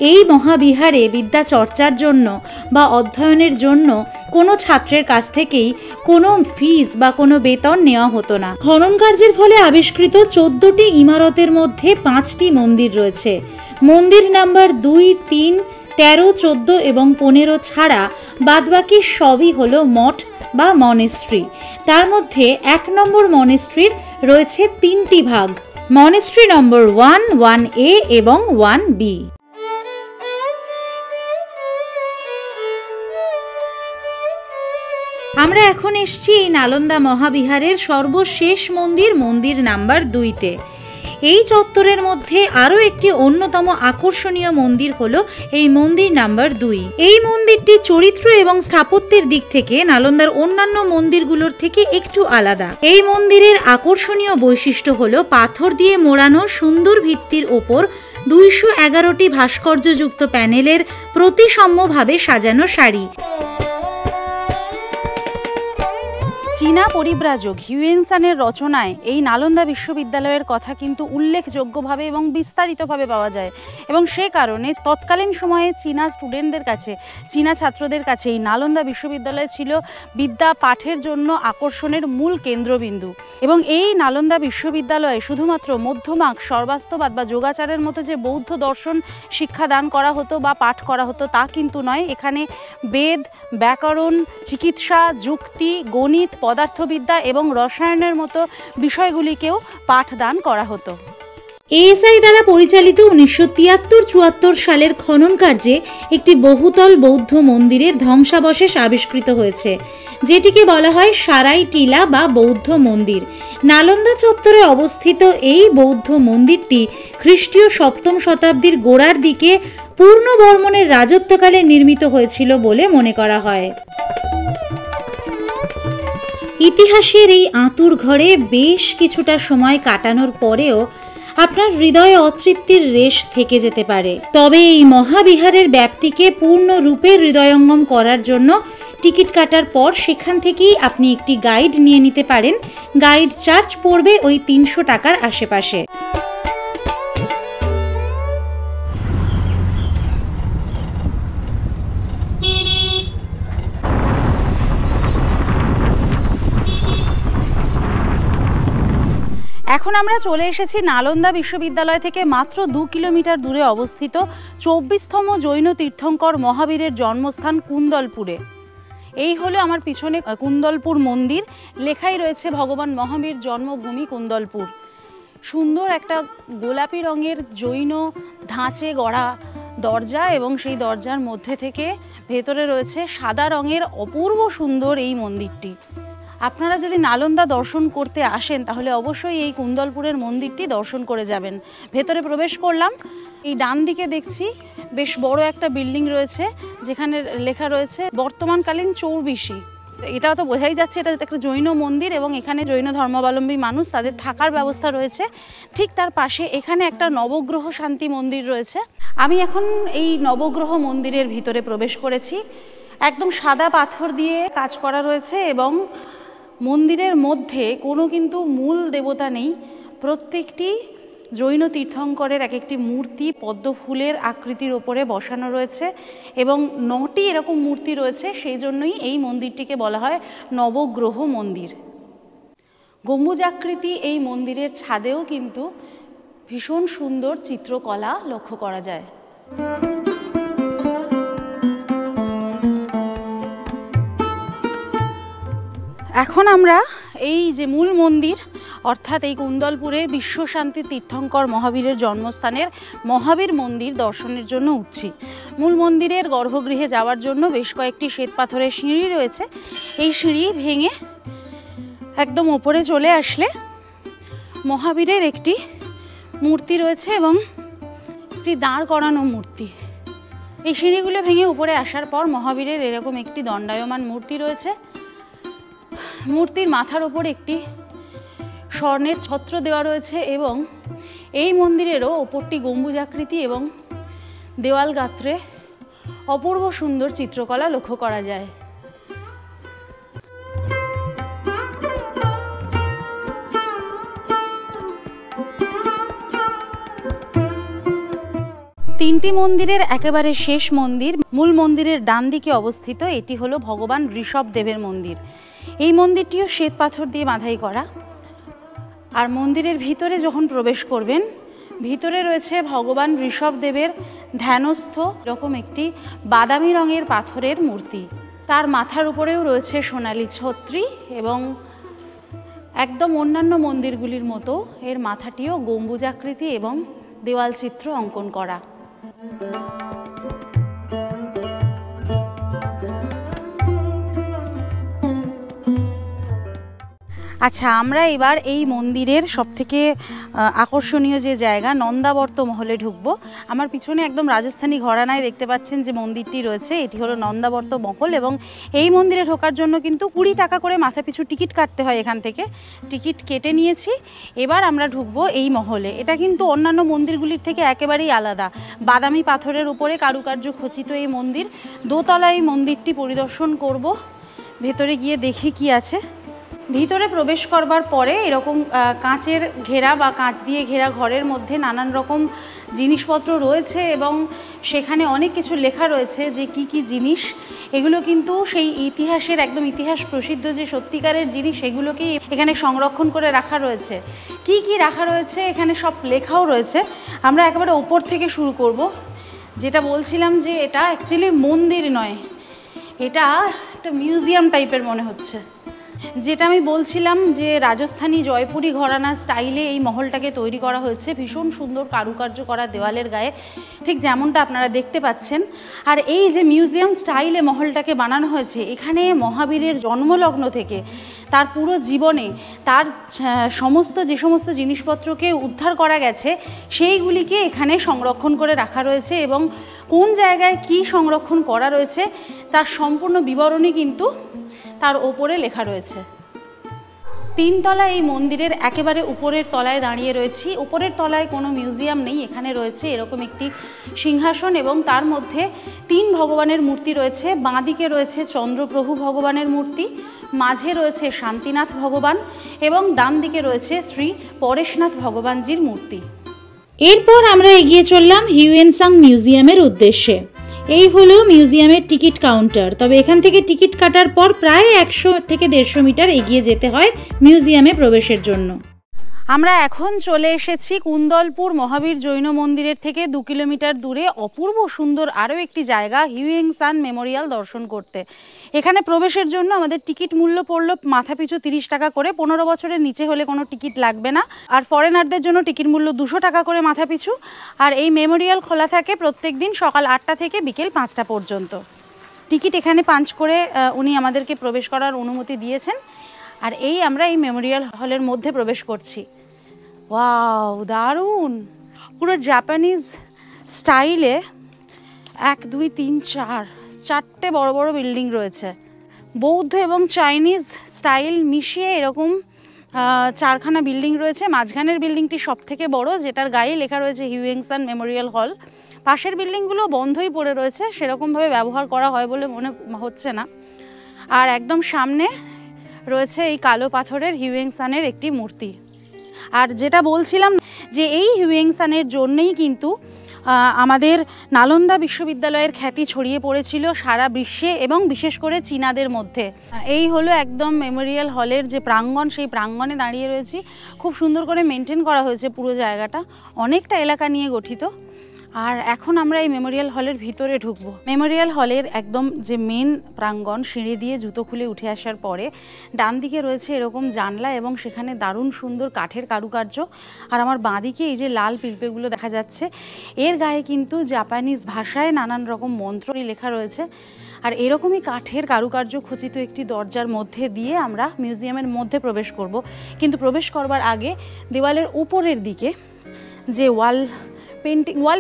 এই মহাবিহারে বিদ্যা চর্চার জন্য বা অধ্যয়নের জন্য কোনো ছাত্রের কাছ থেকেই কোনো ফিস বা কোনো বেতন নেওয়া হতো না। খনন কার্যের ফলে আবিষ্কৃত 14টি ইমারতের মধ্যে 5টি মন্দির রয়েছে। মন্দির নাম্বার 2, 3, 13, 14 এবং 15 ছাড়া বাদবাকি সবই হলো মঠ বা মনেস্ট্রি। তার মধ্যে 1 নম্বর মনেস্ট্রির রয়েছে 3টি ভাগ, মনেস্ট্রি নম্বর 1, 1A এবং 1B। আমরা এখন এসেছি এই নালন্দা মহাবিহারের সর্বশেষ মন্দির নাম্বার 2-তে। এই চত্বরের মধ্যে আরও একটি অন্যতম আকর্ষণীয় মন্দির হলো এই মন্দির নাম্বার 2। এই মন্দিরটি চরিত্র এবং স্থাপত্যের দিক থেকে নালন্দার অন্যান্য মন্দিরগুলোর থেকে একটু আলাদা। এই মন্দিরের আকর্ষণীয় বৈশিষ্ট্য হলো পাথর দিয়ে মোড়ানো সুন্দর ভিত্তির ওপর 211টি ভাস্কর্যযুক্ত প্যানেলের প্রতিসাম্যভাবে সাজানো সারি। চীনা পরিব্রাজক হিউয়েনসানের রচনায় এই নালন্দা বিশ্ববিদ্যালয়ের কথা কিন্তু উল্লেখযোগ্যভাবে এবং বিস্তারিতভাবে পাওয়া যায়, এবং সে কারণে তৎকালীন সময়ে চীনা স্টুডেন্টদের কাছে, চীনা ছাত্রদের কাছে এই নালন্দা বিশ্ববিদ্যালয় ছিল বিদ্যা পাঠের জন্য আকর্ষণের মূল কেন্দ্রবিন্দু। এবং এই নালন্দা বিশ্ববিদ্যালয়ে শুধুমাত্র মধ্যমাক, সর্বাস্তবাদ বা যোগাচারের মতো যে বৌদ্ধ দর্শন শিক্ষাদান করা হতো বা পাঠ করা হতো তা কিন্তু নয়। এখানে বেদ, ব্যাকরণ, চিকিৎসা, যুক্তি, গণিত, পদার্থবিদ্যা এবং রসায়নের মতো বিষয়গুলিকেও পাঠদান করা হতো। এএসআই দ্বারা পরিচালিত 1973-74 সালের খনন কার্যে একটি বহুতল বৌদ্ধ মন্দিরের ধ্বংসাবশেষ আবিষ্কৃত হয়েছে, যেটিকে বলা হয় সারাই টিলা বা বৌদ্ধ মন্দির। নালন্দা চত্বরে অবস্থিত এই বৌদ্ধ মন্দিরটি খ্রিস্টীয় 7ম শতাব্দীর গোড়ার দিকে পূর্ণবর্মণের রাজত্বকালে নির্মিত হয়েছিল বলে মনে করা হয়। ইতিহাসের এই আঁতুর ঘরে বেশ কিছুটা সময় কাটানোর পরেও আপনার হৃদয়ে অতৃপ্তির রেশ থেকে যেতে পারে। তবে এই মহাবিহারের ব্যাপ্তিকে পূর্ণরূপে হৃদয়ঙ্গম করার জন্য টিকিট কাটার পর সেখান থেকেই আপনি একটি গাইড নিয়ে নিতে পারেন। গাইড চার্জ পড়বে ওই 300 টাকার আশেপাশে। এখন আমরা চলে এসেছি নালন্দা বিশ্ববিদ্যালয় থেকে মাত্র 2 কিলোমিটার দূরে অবস্থিত 24তম জৈন তীর্থঙ্কর মহাবীরের জন্মস্থান কুন্দলপুরে। এই হলো আমার পিছনে কুন্দলপুর মন্দির, লেখাই রয়েছে ভগবান মহাবীর জন্মভূমি কুন্দলপুর। সুন্দর একটা গোলাপি রঙের জৈন ধাঁচে গড়া দরজা, এবং সেই দরজার মধ্যে থেকে ভেতরে রয়েছে সাদা রঙের অপূর্ব সুন্দর এই মন্দিরটি। আপনারা যদি নালন্দা দর্শন করতে আসেন তাহলে অবশ্যই এই কুন্দলপুরের মন্দিরটি দর্শন করে যাবেন। ভেতরে প্রবেশ করলাম, এই ডান দিকে দেখছি বেশ বড় একটা বিল্ডিং রয়েছে যেখানে লেখা রয়েছে বর্তমানকালীন 24। এটা তো বোঝাই যাচ্ছে এটা একটা জৈন মন্দির, এবং এখানে জৈন ধর্মাবলম্বী মানুষ তাদের থাকার ব্যবস্থা রয়েছে। ঠিক তার পাশে এখানে একটা নবগ্রহ শান্তি মন্দির রয়েছে। আমি এখন এই নবগ্রহ মন্দিরের ভিতরে প্রবেশ করেছি। একদম সাদা পাথর দিয়ে কাজ করা রয়েছে, এবং মন্দিরের মধ্যে কোনো কিন্তু মূল দেবতা নেই। প্রত্যেকটি জৈন তীর্থঙ্করের এক একটি মূর্তি পদ্ম ফুলের আকৃতির ওপরে বসানো রয়েছে, এবং 9টি এরকম মূর্তি রয়েছে। সেই জন্যই এই মন্দিরটিকে বলা হয় নবগ্রহ মন্দির। গম্বুজাকৃতি এই মন্দিরের ছাদেও কিন্তু ভীষণ সুন্দর চিত্রকলা লক্ষ্য করা যায়। এখন আমরা এই যে মূল মন্দির অর্থাৎ এই কুন্দলপুরের বিশ্বশান্তি তীর্থঙ্কর মহাবীরের জন্মস্থানের মহাবীর মন্দির দর্শনের জন্য উঠছি। মূল মন্দিরের গর্ভগৃহে যাওয়ার জন্য বেশ কয়েকটি শ্বেতপাথরের সিঁড়ি রয়েছে। এই সিঁড়ি ভেঙে একদম ওপরে চলে আসলে মহাবীরের একটি মূর্তি রয়েছে, এবং একটি দাঁড় করানো মূর্তি। এই সিঁড়িগুলো ভেঙে উপরে আসার পর মহাবীরের এরকম একটি দণ্ডায়মান মূর্তি রয়েছে। মূর্তির মাথার ওপর একটি স্বর্ণের ছত্র দেওয়া রয়েছে, এবং এই মন্দিরেরও ওপরটি গম্বুজাকৃতি এবং দেওয়াল গাত্রে অপূর্ব সুন্দর চিত্রকলা লক্ষ্য করা যায়। তিনটি মন্দিরের একেবারে শেষ মন্দির, মূল মন্দিরের ডান দিকে অবস্থিত, এটি হলো ভগবান ঋষভদেবের মন্দির। এই মন্দিরটিও শ্বেত পাথর দিয়ে বাঁধাই করা। আর মন্দিরের ভিতরে যখন প্রবেশ করবেন, ভিতরে রয়েছে ভগবান ঋষভদেবের ধ্যানস্থ এরকম একটি বাদামি রঙের পাথরের মূর্তি। তার মাথার উপরেও রয়েছে সোনালী ছত্রি, এবং একদম অন্যান্য মন্দিরগুলির মতো এর মাথাটিও গম্বুজাকৃতি এবং দেওয়াল চিত্র অঙ্কন করা। আচ্ছা, আমরা এবার এই মন্দিরের সবথেকে আকর্ষণীয় যে জায়গা নন্দাবর্ত মহলে ঢুকবো। আমার পিছনে একদম রাজস্থানী ঘরানায় দেখতে পাচ্ছেন যে মন্দিরটি রয়েছে, এটি হলো নন্দাবর্ত মহল। এবং এই মন্দিরে ঢোকার জন্য কিন্তু 20 টাকা করে মাথাপিছু টিকিট কাটতে হয়। এখান থেকে টিকিট কেটে নিয়েছি, এবার আমরা ঢুকবো এই মহলে। এটা কিন্তু অন্যান্য মন্দিরগুলির থেকে একেবারেই আলাদা। বাদামি পাথরের উপরে কারুকার্য খচিত এই মন্দির। দোতলা এই মন্দিরটি পরিদর্শন করব, ভেতরে গিয়ে দেখি কি আছে। ভিতরে প্রবেশ করবার পরে এরকম কাঁচের ঘেরা বা কাঁচ দিয়ে ঘেরা ঘরের মধ্যে নানান রকম জিনিসপত্র রয়েছে এবং সেখানে অনেক কিছু লেখা রয়েছে যে কি কি জিনিস। এগুলো কিন্তু সেই ইতিহাসের একদম ইতিহাস প্রসিদ্ধ যে সত্যিকারের জিনিস, সেগুলোকেই এখানে সংরক্ষণ করে রাখা রয়েছে। কি কি রাখা রয়েছে এখানে সব লেখাও রয়েছে। আমরা একেবারে ওপর থেকে শুরু করব। যেটা বলছিলাম যে এটা অ্যাকচুয়ালি মন্দির নয়, এটা একটা মিউজিয়াম টাইপের মনে হচ্ছে। যেটা আমি বলছিলাম যে রাজস্থানী জয়পুরি ঘরানা স্টাইলে এই মহলটাকে তৈরি করা হয়েছে, ভীষণ সুন্দর কারুকার্য করা দেওয়ালের গায়ে, ঠিক যেমনটা আপনারা দেখতে পাচ্ছেন। আর এই যে মিউজিয়াম স্টাইলে মহলটাকে বানানো হয়েছে, এখানে মহাবীরের জন্মলগ্ন থেকে তার পুরো জীবনে তার যে সমস্ত জিনিসপত্রকে উদ্ধার করা গেছে সেইগুলিকে এখানে সংরক্ষণ করে রাখা রয়েছে এবং কোন জায়গায় কি সংরক্ষণ করা রয়েছে তার সম্পূর্ণ বিবরণী কিন্তু তার ওপরে লেখা রয়েছে। 3 তলা এই মন্দিরের একেবারে উপরের তলায় দাঁড়িয়ে রয়েছি। উপরের তলায় কোনো মিউজিয়াম নেই, এখানে রয়েছে এরকম একটি সিংহাসন এবং তার মধ্যে 3 ভগবানের মূর্তি রয়েছে। বাঁ দিকে রয়েছে চন্দ্রপ্রভু ভগবানের মূর্তি, মাঝে রয়েছে শান্তিনাথ ভগবান এবং ডান দিকে রয়েছে শ্রী পরেশনাথ ভগবানজির মূর্তি। এরপর আমরা এগিয়ে চললাম হিউয়েন সাং মিউজিয়ামের উদ্দেশ্যে। এই হলো মিউজিয়ামের টিকিট কাউন্টার। তবে এখান থেকে টিকিট কাটার পর প্রায় 100 থেকে 150 মিটার এগিয়ে যেতে হয় মিউজিয়ামে প্রবেশের জন্য। আমরা এখন চলে এসেছি কুন্দলপুর মহাবীর জৈন মন্দিরের থেকে 2 কিলোমিটার দূরে অপূর্ব সুন্দর আরও একটি জায়গা হিউয়েন সাং মেমোরিয়াল দর্শন করতে। এখানে প্রবেশের জন্য আমাদের টিকিট মূল্য পড়লো মাথাপিছু 30 টাকা করে। 15 বছরের নিচে হলে কোনো টিকিট লাগবে না। আর ফরেনারদের জন্য টিকিট মূল্য 200 টাকা করে মাথাপিছু। আর এই মেমোরিয়াল খোলা থাকে প্রত্যেক দিন সকাল 8টা থেকে বিকেল 5টা পর্যন্ত। টিকিট এখানে পাঞ্চ করে উনি আমাদেরকে প্রবেশ করার অনুমতি দিয়েছেন। আর আমরা এই মেমোরিয়াল হলের মধ্যে প্রবেশ করছি। ওয়াও, দারুণ! পুরো জাপানিজ স্টাইলে 1 2 3 4 4টে বড় বড় বিল্ডিং রয়েছে। বৌদ্ধ এবং চাইনিজ স্টাইল মিশিয়ে এরকম 4খানা বিল্ডিং রয়েছে। মাঝখানের বিল্ডিংটি সব থেকে বড়, যেটার গায়ে লেখা রয়েছে হিউয়েন সাং মেমোরিয়াল হল। পাশের বিল্ডিংগুলো বন্ধই পড়ে রয়েছে, সেরকমভাবে ব্যবহার করা হয় বলে মনে হচ্ছে না। আর একদম সামনে রয়েছে এই কালো পাথরের হিউয়েন সাংয়ের একটি মূর্তি। আর যেটা বলছিলাম যে এই হিউয়েন সাংয়ের জন্যই কিন্তু আমাদের নালন্দা বিশ্ববিদ্যালয়ের খ্যাতি ছড়িয়ে পড়েছিল সারা বিশ্বে এবং বিশেষ করে চীনাদের মধ্যে। এই হলো একদম মেমোরিয়াল হলের যে প্রাঙ্গণ, সেই প্রাঙ্গণে দাঁড়িয়ে রয়েছি। খুব সুন্দর করে মেনটেন করা হয়েছে পুরো জায়গাটা, অনেকটা এলাকা নিয়ে গঠিত। আর এখন আমরা এই মেমোরিয়াল হলের ভিতরে ঢুকবো। মেমোরিয়াল হলের একদম যে মেন প্রাঙ্গণ, সিঁড়ি দিয়ে জুতো খুলে উঠে আসার পরে ডান দিকে রয়েছে এরকম জানলা এবং সেখানে দারুণ সুন্দর কাঠের কারুকার্য। আর আমার বাঁ দিকে এই যে লাল পিলপেগুলো দেখা যাচ্ছে, এর গায়ে কিন্তু জাপানিজ ভাষায় নানান রকম মন্ত্র লেখা রয়েছে। আর এরকমই কাঠের কারুকার্য খচিত একটি দরজার মধ্যে দিয়ে আমরা মিউজিয়ামের মধ্যে প্রবেশ করব। কিন্তু প্রবেশ করবার আগে দেওয়ালের উপরের দিকে যে ওয়াল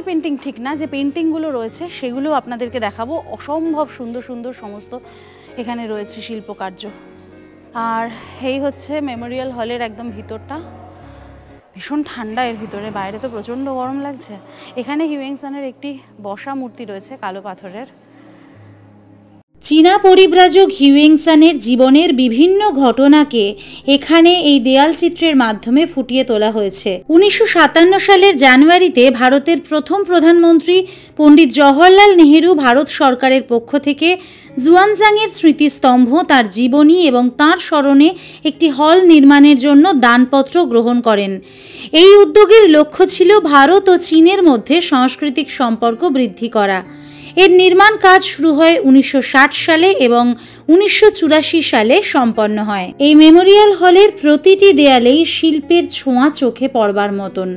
পেন্টিং ঠিক না, যে পেন্টিংগুলো রয়েছে সেগুলো আপনাদেরকে দেখাবো। অসম্ভব সুন্দর সুন্দর সমস্ত এখানে রয়েছে শিল্পকার্য। আর এই হচ্ছে মেমোরিয়াল হলের একদম ভিতরটা। ভীষণ ঠান্ডা এর ভিতরে, বাইরে তো প্রচণ্ড গরম লাগছে। এখানে হিউয়েন সাংয়ের একটি বসা মূর্তি রয়েছে কালো পাথরের। চীনা পরিব্রাজক হিউয়েন সাংয়ের জীবনের বিভিন্ন ঘটনাকে এখানে এই দেয়াল চিত্রের মাধ্যমে ফুটিয়ে তোলা হয়েছে। 1957 সালের জানুয়ারিতে ভারতের প্রথম প্রধানমন্ত্রী পণ্ডিত জওহরলাল নেহেরু ভারত সরকারের পক্ষ থেকে জুয়ানজাংয়ের স্মৃতিস্তম্ভ, তার জীবনী এবং তাঁর স্মরণে একটি হল নির্মাণের জন্য দানপত্র গ্রহণ করেন। এই উদ্যোগের লক্ষ্য ছিল ভারত ও চীনের মধ্যে সাংস্কৃতিক সম্পর্ক বৃদ্ধি করা। এর নির্মাণ কাজ শুরু হয় 1960 সালে এবং 1984 সালে সম্পন্ন হয়। এই মেমোরিয়াল হলের প্রতিটি দেয়ালেই শিল্পের ছোঁয়া চোখে পড়বার মতন।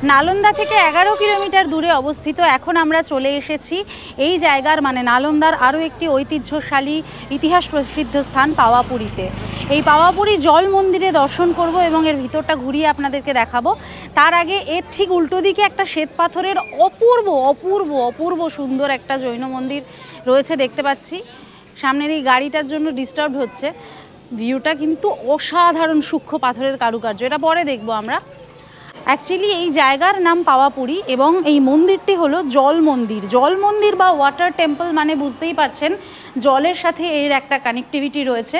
নালন্দা থেকে 11 কিলোমিটার দূরে অবস্থিত এখন আমরা চলে এসেছি এই জায়গার মানে নালন্দার আরও একটি ঐতিহ্যশালী ইতিহাস প্রসিদ্ধ স্থান পাওয়াপুরীতে। এই পাওয়াপুরী জল মন্দিরে দর্শন করব এবং এর ভিতরটা ঘুরিয়ে আপনাদেরকে দেখাবো। তার আগে এর ঠিক উল্টো দিকে একটা শ্বেত পাথরের অপূর্ব অপূর্ব অপূর্ব সুন্দর একটা জৈন মন্দির রয়েছে দেখতে পাচ্ছি। সামনের এই গাড়িটার জন্য ডিস্টার্ব হচ্ছে। ভিউটা কিন্তু অসাধারণ সূক্ষ্ম পাথরের কারুকার্য, এটা পরে দেখবো আমরা। অ্যাকচুয়ালি এই জায়গার নাম পাওয়াপুরী এবং এই মন্দিরটি হলো জল মন্দির। জল মন্দির বা ওয়াটার টেম্পল মানে বুঝতেই পারছেন জলের সাথে এর একটা কানেক্টিভিটি রয়েছে।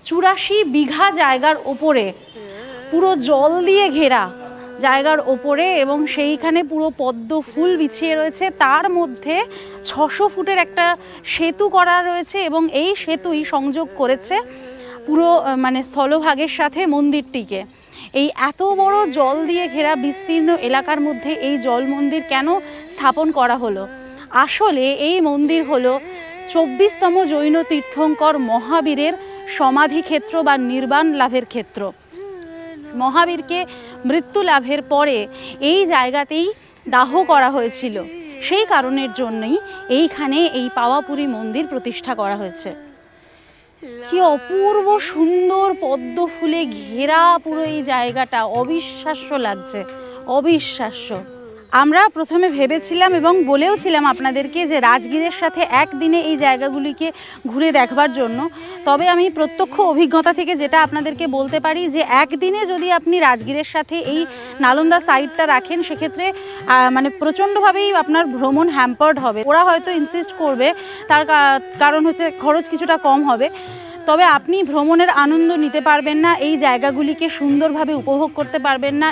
84 বিঘা জায়গার ওপরে, পুরো জল দিয়ে ঘেরা জায়গার ওপরে, এবং সেইখানে পুরো পদ্ম ফুল বিছিয়ে রয়েছে। তার মধ্যে 600 ফুটের একটা সেতু করা রয়েছে এবং এই সেতুই সংযোগ করেছে পুরো মানে স্থলভাগের সাথে মন্দিরটিকে। এই এত বড় জল দিয়ে ঘেরা বিস্তীর্ণ এলাকার মধ্যে এই জল মন্দির কেন স্থাপন করা হলো? আসলে এই মন্দির হলো 24তম জৈন তীর্থঙ্কর মহাবীরের সমাধি ক্ষেত্র বা নির্বাণ লাভের ক্ষেত্র। মহাবীরকে মৃত্যু লাভের পরে এই জায়গাতেই দাহ করা হয়েছিল। সেই কারণের জন্যই এইখানে এই পাওয়াপুরী মন্দির প্রতিষ্ঠা করা হয়েছে। কি অপূর্ব সুন্দর পদ্ম ফুলে ঘেরা পুরো এই জায়গাটা, অবিশ্বাস্য লাগছে, অবিশ্বাস্য। আমরা প্রথমে ভেবেছিলাম এবং বলেওছিলাম আপনাদেরকে যে রাজগীরের সাথে একদিনে এই জায়গাগুলিকে ঘুরে দেখবার জন্য। তবে আমি প্রত্যক্ষ অভিজ্ঞতা থেকে যেটা আপনাদেরকে বলতে পারি যে একদিনে যদি আপনি রাজগীরের সাথে এই নালন্দা সাইডটা রাখেন সেক্ষেত্রে মানে প্রচণ্ডভাবেই আপনার ভ্রমণ হ্যাম্পার্ড হবে। ওরা হয়তো ইনসিস্ট করবে, তার কারণ হচ্ছে খরচ কিছুটা কম হবে, তবে আপনি ভ্রমণের আনন্দ নিতে পারবেন না, এই জায়গাগুলিকে সুন্দরভাবে উপভোগ করতে পারবেন না।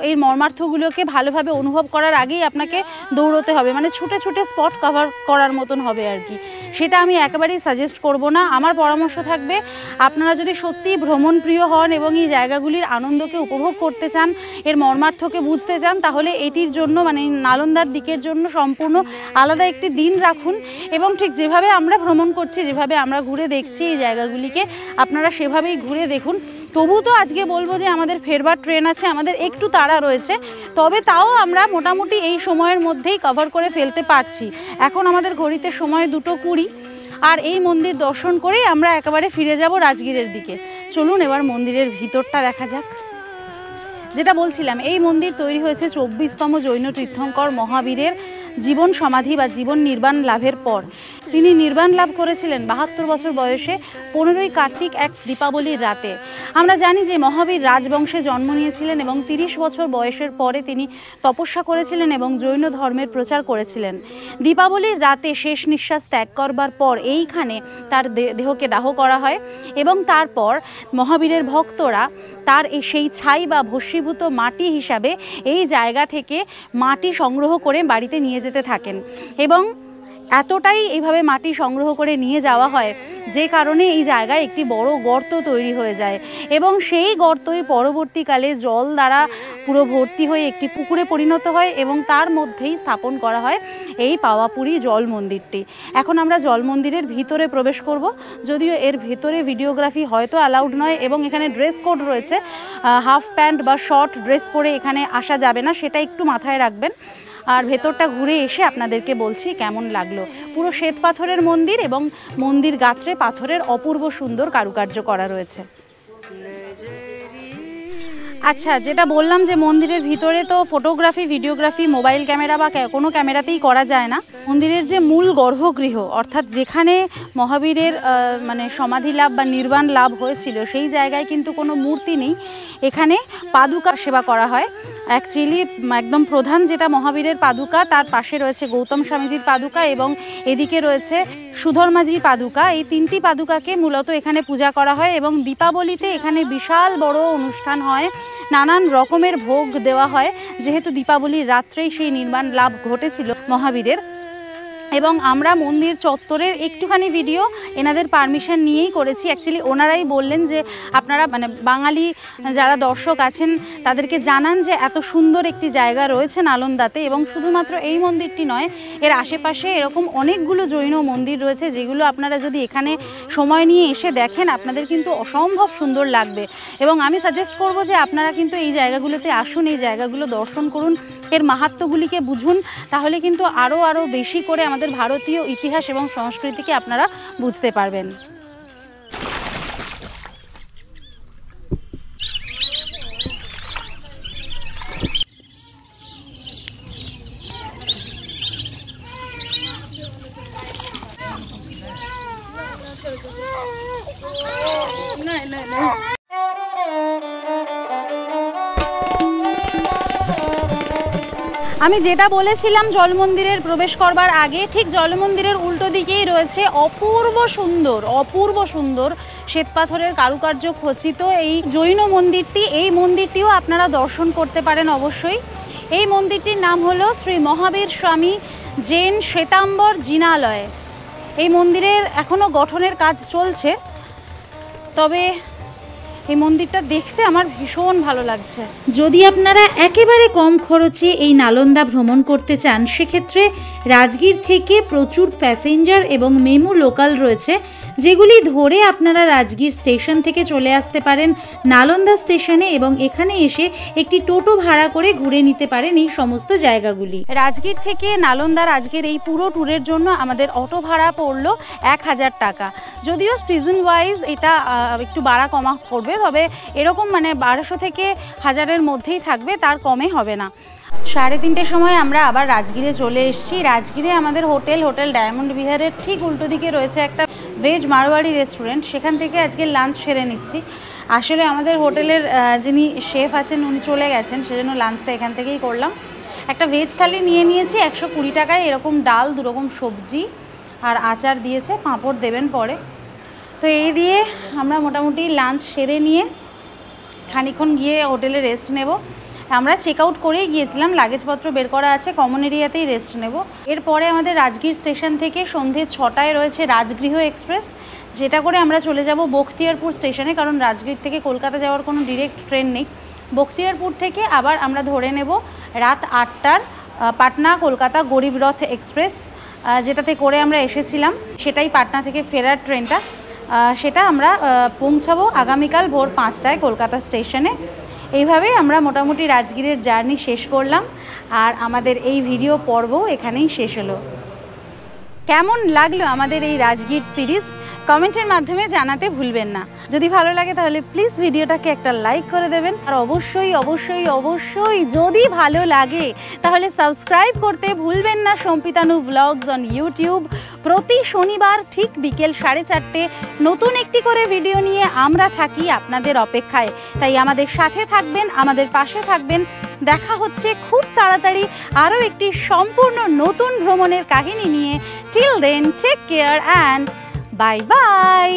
এই মর্মার্থগুলোকে ভালোভাবে অনুভব করার আগেই আপনাকে দৌড়তে হবে, মানে ছুটে ছুটে স্পট কভার করার মতন হবে আর কি। সেটা আমি একেবারেই সাজেস্ট করব না। আমার পরামর্শ থাকবে আপনারা যদি সত্যিই ভ্রমণ প্রিয় হন এবং এই জায়গাগুলির আনন্দকে উপভোগ করতে চান, এর মর্মার্থকে বুঝতে চান, তাহলে এটির জন্য মানে নালন্দার দিকের জন্য সম্পূর্ণ আলাদা একটি দিন রাখুন এবং ঠিক যেভাবে আমরা ভ্রমণ করছি, যেভাবে আমরা ঘুরে দেখছি এই জায়গাগুলিকে, আপনারা সেভাবেই ঘুরে দেখুন। তবু তো আজকে বলবো যে আমাদের ফেরবার ট্রেন আছে, আমাদের একটু তাড়া রয়েছে, তবে তাও আমরা মোটামুটি এই সময়ের মধ্যেই কভার করে ফেলতে পারছি। এখন আমাদের ঘড়িতে সময় 2:20, আর এই মন্দির দর্শন করেই আমরা একেবারে ফিরে যাব রাজগীরের দিকে। চলুন এবার মন্দিরের ভিতরটা দেখা যাক। যেটা বলছিলাম, এই মন্দির তৈরি হয়েছে 24তম জৈন তীর্থঙ্কর মহাবীরের জীবন সমাধি বা জীবন নির্বাণ লাভের পর। তিনি নির্বাণ লাভ করেছিলেন 72 বছর বয়সে 15ই কার্তিক এক দীপাবলির রাতে। আমরা জানি যে মহাবীর রাজবংশে জন্ম নিয়েছিলেন এবং 30 বছর বয়সের পরে তিনি তপস্যা করেছিলেন এবং জৈন ধর্মের প্রচার করেছিলেন। দীপাবলির রাতে শেষ নিঃশ্বাস ত্যাগ করবার পর এইখানে তার দেহকে দাহ করা হয় এবং তারপর মহাবীরের ভক্তরা তার সেই ছাই বা ভস্মীভূত মাটি হিসাবে এই জায়গা থেকে মাটি সংগ্রহ করে বাড়িতে নিয়ে যেতে থাকেন এবং এতটাই এইভাবে মাটি সংগ্রহ করে নিয়ে যাওয়া হয় যে কারণে এই জায়গায় একটি বড় গর্ত তৈরি হয়ে যায় এবং সেই গর্তই পরবর্তীকালে জল দ্বারা পুরো ভর্তি হয়ে একটি পুকুরে পরিণত হয় এবং তার মধ্যেই স্থাপন করা হয় এই পাওয়াপুরী জল মন্দিরটি। এখন আমরা জল মন্দিরের ভিতরে প্রবেশ করব, যদিও এর ভেতরে ভিডিওগ্রাফি হয়তো অ্যালাউড নয় এবং এখানে ড্রেস কোড রয়েছে, হাফ প্যান্ট বা শর্ট ড্রেস পরে এখানে আসা যাবে না, সেটা একটু মাথায় রাখবেন। আর ভেতরটা ঘুরে এসে আপনাদেরকে বলছি কেমন লাগলো। পুরো শ্বেত পাথরের মন্দির এবং মন্দির গাত্রে পাথরের অপূর্ব সুন্দর কারুকার্য করা রয়েছে। আচ্ছা, যেটা বললাম যে মন্দিরের ভিতরে তো ফটোগ্রাফি, ভিডিওগ্রাফি মোবাইল ক্যামেরা বা কোনো ক্যামেরাতেই করা যায় না। মন্দিরের যে মূল গর্ভগৃহ অর্থাৎ যেখানে মহাবীরের মানে সমাধি লাভ বা নির্বাণ লাভ হয়েছিল সেই জায়গায় কিন্তু কোনো মূর্তি নেই, এখানে পাদুকা সেবা করা হয়। অ্যাকচুয়ালি একদম প্রধান যেটা মহাবীরের পাদুকা, তার পাশে রয়েছে গৌতম স্বামীজির পাদুকা এবং এদিকে রয়েছে সুধর্মাজির পাদুকা। এই 3টি পাদুকাকে মূলত এখানে পূজা করা হয় এবং দীপাবলিতে এখানে বিশাল বড় অনুষ্ঠান হয়, নানান রকমের ভোগ দেওয়া হয়, যেহেতু দীপাবলির রাত্রেই সেই নির্বাণ লাভ ঘটেছিল মহাবীরের। এবং আমরা মন্দির চত্বরের একটুখানি ভিডিও এনাদের পারমিশন নিয়েই করেছি। অ্যাকচুয়ালি ওনারাই বললেন যে আপনারা মানে বাঙালি যারা দর্শক আছেন তাদেরকে জানান যে এত সুন্দর একটি জায়গা রয়েছে নালন্দাতে, এবং শুধুমাত্র এই মন্দিরটি নয়, এর আশেপাশে এরকম অনেকগুলো জৈন মন্দির রয়েছে যেগুলো আপনারা যদি এখানে সময় নিয়ে এসে দেখেন আপনাদের কিন্তু অসম্ভব সুন্দর লাগবে। এবং আমি সাজেস্ট করব যে আপনারা কিন্তু এই জায়গাগুলোতে আসুন, এই জায়গাগুলো দর্শন করুন, এর মাহাত্ম্যগুলিকে বুঝুন, তাহলে কিন্তু আরও বেশি করে আমাদের ভারতীয় ইতিহাস এবং সংস্কৃতিকে আপনারা বুঝতে পারবেন। আমি যেটা বলেছিলাম জল মন্দিরের প্রবেশ করবার আগে, ঠিক জল মন্দিরের উল্টো দিকেই রয়েছে অপূর্ব সুন্দর শ্বেতপাথরের কারুকার্য খচিত এই জৈন মন্দিরটি। এই মন্দিরটিও আপনারা দর্শন করতে পারেন অবশ্যই। এই মন্দিরটির নাম হলো শ্রী মহাবীর স্বামী জৈন শ্বেতাম্বর জিনালয়। এই মন্দিরের এখনও গঠনের কাজ চলছে, তবে এই মন্দিরটা দেখতে আমার ভীষণ ভালো লাগছে। যদি আপনারা একেবারে কম খরচে এই নালন্দা ভ্রমণ করতে চান, সেক্ষেত্রে রাজগীর থেকে প্রচুর প্যাসেঞ্জার এবং মেমু লোকাল রয়েছে, যেগুলি ধরে আপনারা রাজগীর স্টেশন থেকে চলে আসতে পারেন নালন্দা স্টেশনে, এবং এখানে এসে একটি টোটো ভাড়া করে ঘুরে নিতে পারেন এই সমস্ত জায়গাগুলি। রাজগীর থেকে নালন্দার আজকের এই পুরো ট্যুরের জন্য আমাদের অটো ভাড়া পড়লো 1000 টাকা। যদিও সিজন ওয়াইজ এটা একটু বাড়া কমা করবে, তবে এরকম মানে 1200 থেকে 1000-এর মধ্যেই থাকবে, তার কমে হবে না। 3:30 সময় আমরা আবার রাজগীরে চলে এসেছি। রাজগীরে আমাদের হোটেল ডায়মন্ড বিহারের ঠিক উল্টো দিকে রয়েছে একটা ভেজ মারওয়াড়ি রেস্টুরেন্ট, সেখান থেকে আজকে লাঞ্চ সেরে নিচ্ছি। আসলে আমাদের হোটেলের যিনি শেফ আছেন উনি চলে গেছেন, সেজন্য লাঞ্চটা এখান থেকেই করলাম। একটা ভেজ থালি নিয়ে নিয়েছি 120 টাকায়, এরকম ডাল, 2 রকম সবজি আর আচার দিয়েছে, পাঁপড় দেবেন পরে। তো এই দিয়ে আমরা মোটামুটি লাঞ্চ সেরে নিয়ে খানিক্ষণ গিয়ে হোটেলে রেস্ট নেব। আমরা চেক আউট করেই গিয়েছিলাম, লাগেজপত্র বের করা আছে, কমন এরিয়াতেই রেস্ট নেব। এরপরে আমাদের রাজগীর স্টেশন থেকে সন্ধে 6টায় রয়েছে রাজগৃহ এক্সপ্রেস, যেটা করে আমরা চলে যাব বখতিয়ারপুর স্টেশনে, কারণ রাজগীর থেকে কলকাতা যাওয়ার কোনো ডিরেক্ট ট্রেন নেই। বখতিয়ারপুর থেকে আবার আমরা ধরে নেব রাত 8টার পাটনা কলকাতা গরিব রথ এক্সপ্রেস, যেটাতে করে আমরা এসেছিলাম, সেটাই পাটনা থেকে ফেরার ট্রেনটা। সেটা আমরা পৌঁছাবো আগামীকাল ভোর 5টায় কলকাতা স্টেশনে। এইভাবে আমরা মোটামুটি রাজগীরের জার্নি শেষ করলাম, আর আমাদের এই ভিডিও পর্ব এখানেই শেষ হলো। কেমন লাগলো আমাদের এই রাজগীর সিরিজ কমেন্টের মাধ্যমে জানাতে ভুলবেন না। যদি ভালো লাগে তাহলে প্লিজ ভিডিওটাকে একটা লাইক করে দেবেন, আর অবশ্যই যদি ভালো লাগে তাহলে সাবস্ক্রাইব করতে ভুলবেন না সম্পিতানু ব্লগস অন ইউটিউব। প্রতি শনিবার ঠিক বিকেল 4:30 নতুন একটি করে ভিডিও নিয়ে আমরা থাকি আপনাদের অপেক্ষায়, তাই আমাদের সাথে থাকবেন, আমাদের পাশে থাকবেন। দেখা হচ্ছে খুব তাড়াতাড়ি আরও একটি সম্পূর্ণ নতুন ভ্রমণের কাহিনী নিয়ে। Till then take care and bye by.